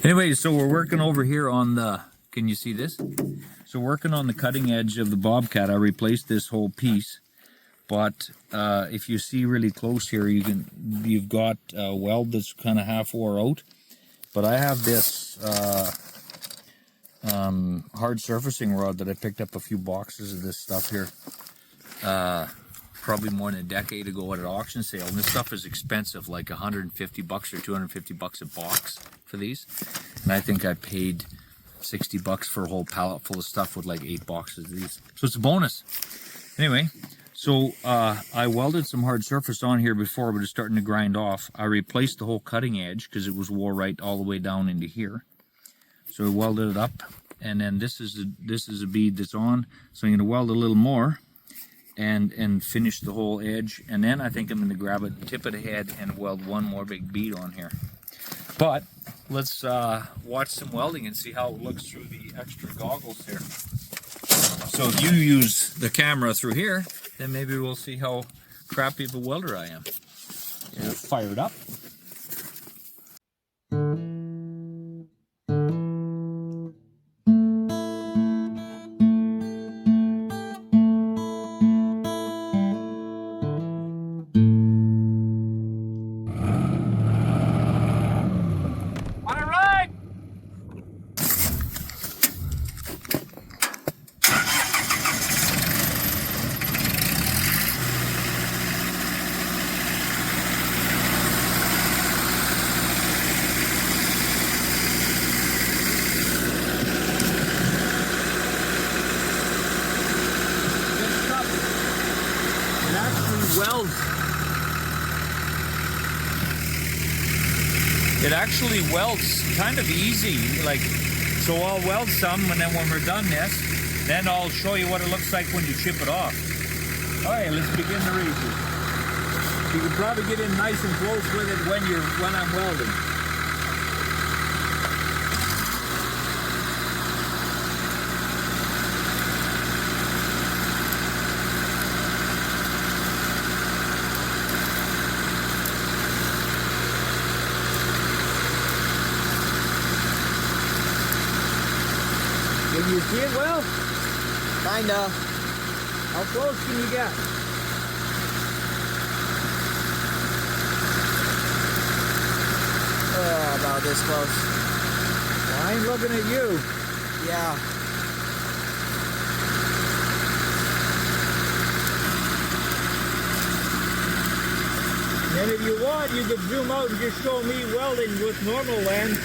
Anyway, so we're working over here on the, can you see this? So working on the cutting edge of the bobcat. I replaced this whole piece, but if you see really close here, you've got a weld that's kind of half wore out. But I have this hard surfacing rod that I picked up a few boxes of this stuff here. Probably more than a decade ago at an auction sale, and this stuff is expensive, like $150 or $250 a box for these, and I think I paid $60 for a whole pallet full of stuff with like 8 boxes of these, so it's a bonus. Anyway, so I welded some hard surface on here before, but it's starting to grind off. I replaced the whole cutting edge because it was wore right all the way down into here, so I welded it up, and then this is a bead that's on, so I'm going to weld a little more and finish the whole edge, and then I think I'm going to grab it, tip it ahead, and weld one more big bead on here. But let's watch some welding and see how it looks through the extra goggles here. So if you use the camera through here, then maybe we'll see how crappy of a welder I am. Yeah. Fire it up. It actually welds kind of easy, like, so I'll weld some, and then when we're done this, then I'll show you what it looks like when you chip it off. Alright, let's begin the reason. You can probably get in nice and close with it when I'm welding. Can you see it well? Kinda. How close can you get? Oh, about this close. Well, I ain't looking at you. Yeah. And if you want, you could zoom out and just show me welding with normal lens.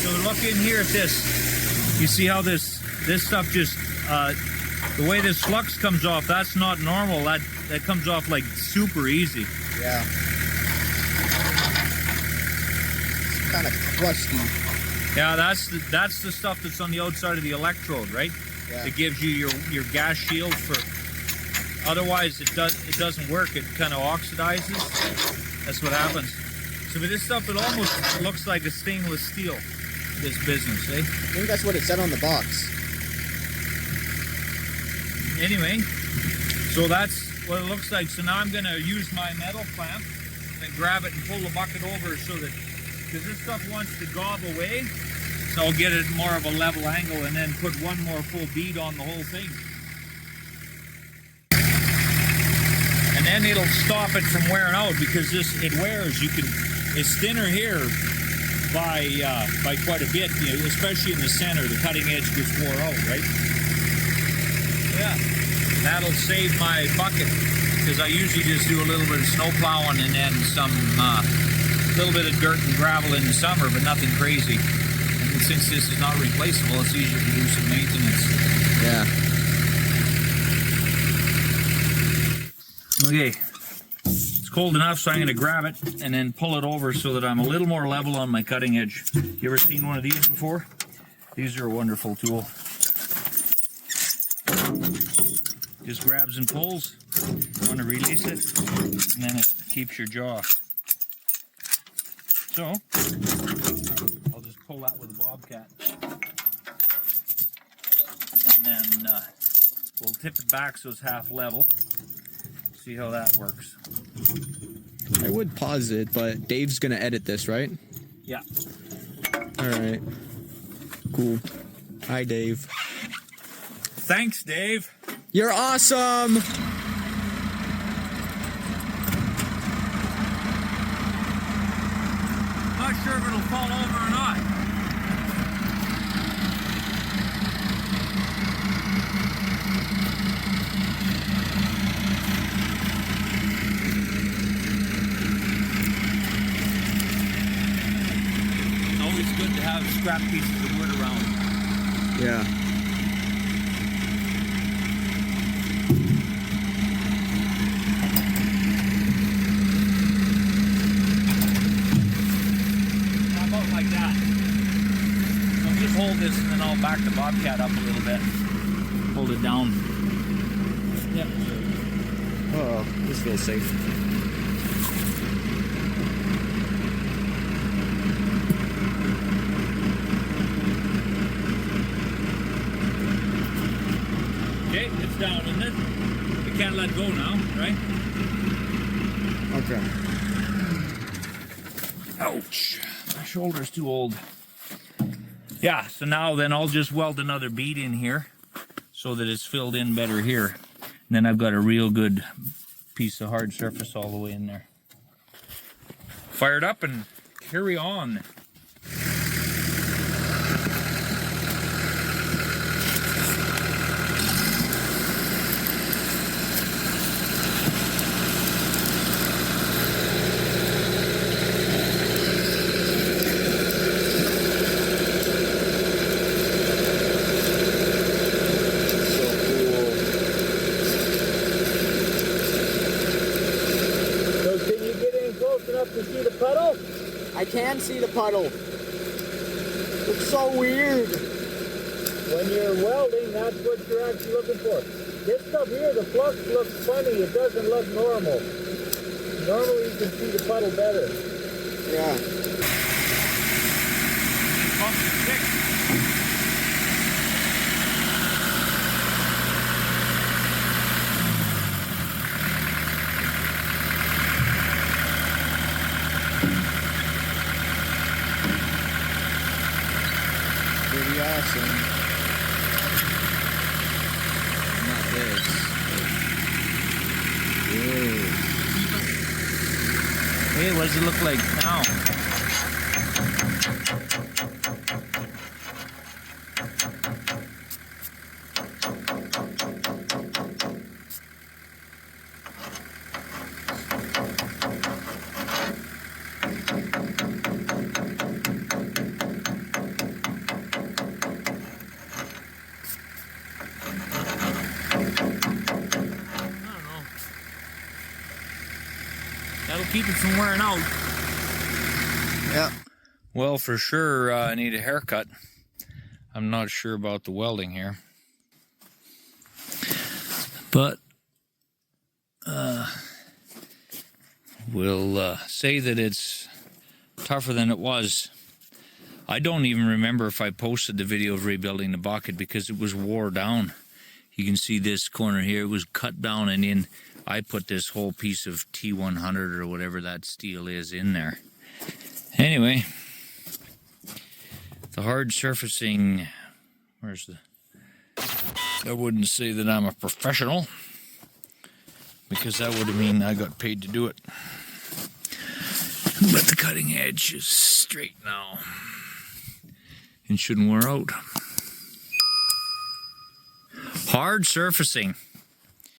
So look in here at this. You see how this stuff just, the way this flux comes off, that's not normal. That comes off like super easy. Yeah. It's kind of crusty. Yeah, that's the stuff that's on the outside of the electrode, right? Yeah. It gives you your gas shield for. Otherwise, it doesn't work. It kind of oxidizes. That's what happens. So with this stuff, it almost looks like a stainless steel. This business, eh? I think that's what it said on the box. Anyway, so that's what it looks like. So now I'm going to use my metal clamp and grab it and pull the bucket over so that, because this stuff wants to gob away, so I'll get it more of a level angle and then put one more full bead on the whole thing. And then it'll stop it from wearing out, because it wears. It's thinner here by quite a bit, you know, especially in the center. The cutting edge gets wore out, right? Yeah, that'll save my bucket, because I usually just do a little bit of snow plowing and then some little bit of dirt and gravel in the summer, but nothing crazy. And since this is not replaceable, it's easier to do some maintenance. Yeah. Okay, let's cold enough, so I'm going to grab it and then pull it over so that I'm a little more level on my cutting edge. You ever seen one of these before? These are a wonderful tool. Just grabs and pulls. You want to release it, and then it keeps your jaw. So, I'll just pull that with a bobcat. And then we'll tip it back so it's half level. See how that works. I would pause it, but Dave's gonna edit this, right? Yeah. All right. Cool. Hi, Dave. Thanks, Dave. You're awesome. Not sure if it'll fall over or not. It's always good to have scrap pieces of wood around. Yeah. Hold this and then I'll back the bobcat up a little bit. Hold it down. Yep. Oh, this feels safe. Okay, it's down, isn't it? We can't let go now, right? Okay. Ouch. My shoulder's too old. Yeah, so now then I'll just weld another bead in here so that it's filled in better here. And then I've got a real good piece of hard surface all the way in there. Fire it up and carry on. To see the puddle? I can see the puddle. Looks so weird. When you're welding, that's what you're actually looking for. This stuff here, the flux looks funny. It doesn't look normal. Normally you can see the puddle better. Yeah. Pump the stick. Pretty awesome. Not this. Whoa. Hey, what does it look like now? That'll keep it from wearing out. Yep. Well, for sure, I need a haircut. I'm not sure about the welding here. But we'll say that it's tougher than it was. I don't even remember if I posted the video of rebuilding the bucket because it was wore down. You can see this corner here, it was cut down and in. I put this whole piece of T100 or whatever that steel is in there. Anyway, the hard surfacing, where's the, I wouldn't say that I'm a professional because that would mean I got paid to do it. But the cutting edge is straight now and shouldn't wear out. Hard surfacing.